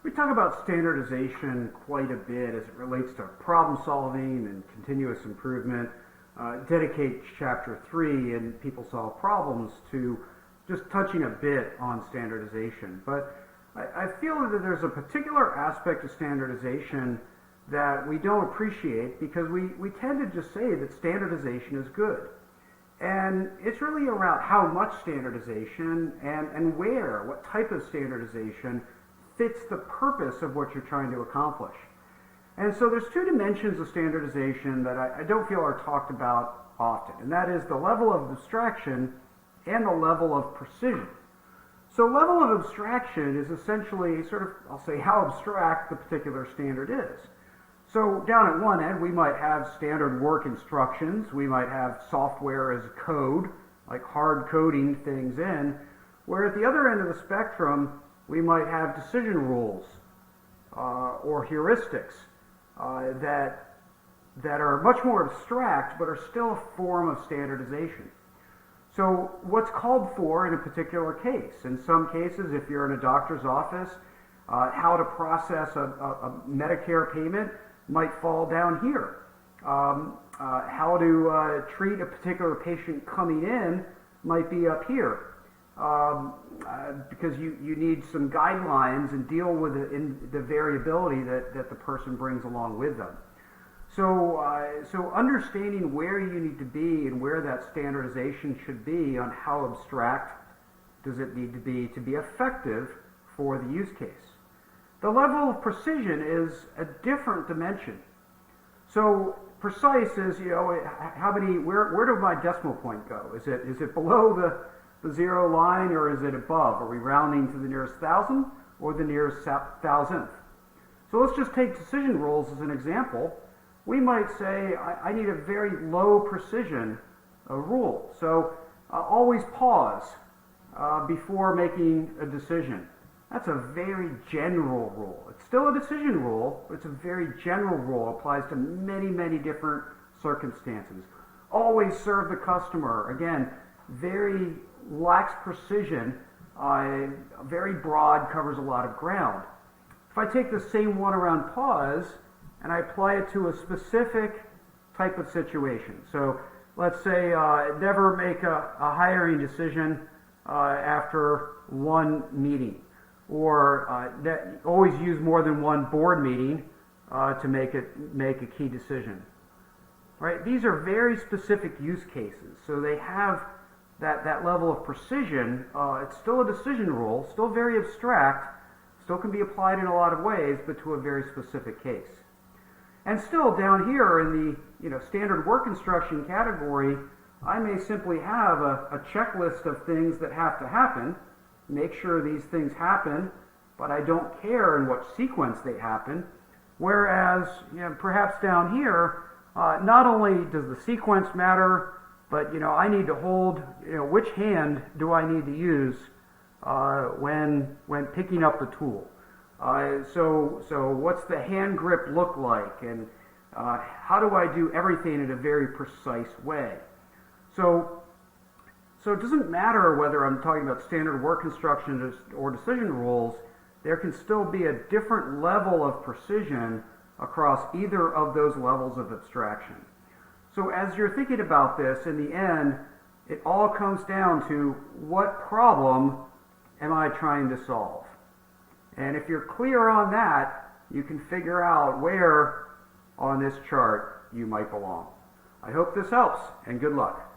We talk about standardization quite a bit as it relates to problem solving and continuous improvement. Dedicate chapter 3 in People Solve Problems to just touching a bit on standardization. But I feel that there's a particular aspect of standardization that we don't appreciate because we tend to just say that standardization is good. And it's really around how much standardization and where, what type of standardization fits the purpose of what you're trying to accomplish. And so there's two dimensions of standardization that I don't feel are talked about often, and that is the level of abstraction and the level of precision. So level of abstraction is essentially sort of, I'll say, how abstract the particular standard is. So down at one end, we might have standard work instructions, we might have software as code, like hard coding things in, where at the other end of the spectrum, we might have decision rules or heuristics that are much more abstract but are still a form of standardization. So what's called for in a particular case? In some cases, if you're in a doctor's office, how to process a Medicare payment might fall down here. How to treat a particular patient coming in might be up here. Because you need some guidelines and deal with the variability that the person brings along with them. So understanding where you need to be and where that standardization should be on how abstract does it need to be effective for the use case. The level of precision is a different dimension. So precise is, how many, where do my decimal point go? Is it below the zero line, or is it above? Are we rounding to the nearest thousand or the nearest thousandth? So let's just take decision rules as an example. We might say, I need a very low precision rule. So always pause before making a decision. That's a very general rule. It's still a decision rule, but it's a very general rule. It applies to many, many different circumstances. Always serve the customer. Again, very lacks precision, very broad, covers a lot of ground. If I take the same one around pause and I apply it to a specific type of situation, so let's say never make a hiring decision after one meeting, or always use more than one board meeting to make a key decision. Right? These are very specific use cases, so they have that level of precision. It's still a decision rule, still very abstract, still can be applied in a lot of ways, but to a very specific case. And still down here in the standard work instruction category, I may simply have a checklist of things that have to happen, make sure these things happen, but I don't care in what sequence they happen. Whereas perhaps down here, not only does the sequence matter, but I need to hold, which hand do I need to use when picking up the tool? So what's the hand grip look like, and how do I do everything in a very precise way? So it doesn't matter whether I'm talking about standard work instructions or decision rules. There can still be a different level of precision across either of those levels of abstraction. So as you're thinking about this, in the end, it all comes down to what problem am I trying to solve? And if you're clear on that, you can figure out where on this chart you might belong. I hope this helps, and good luck.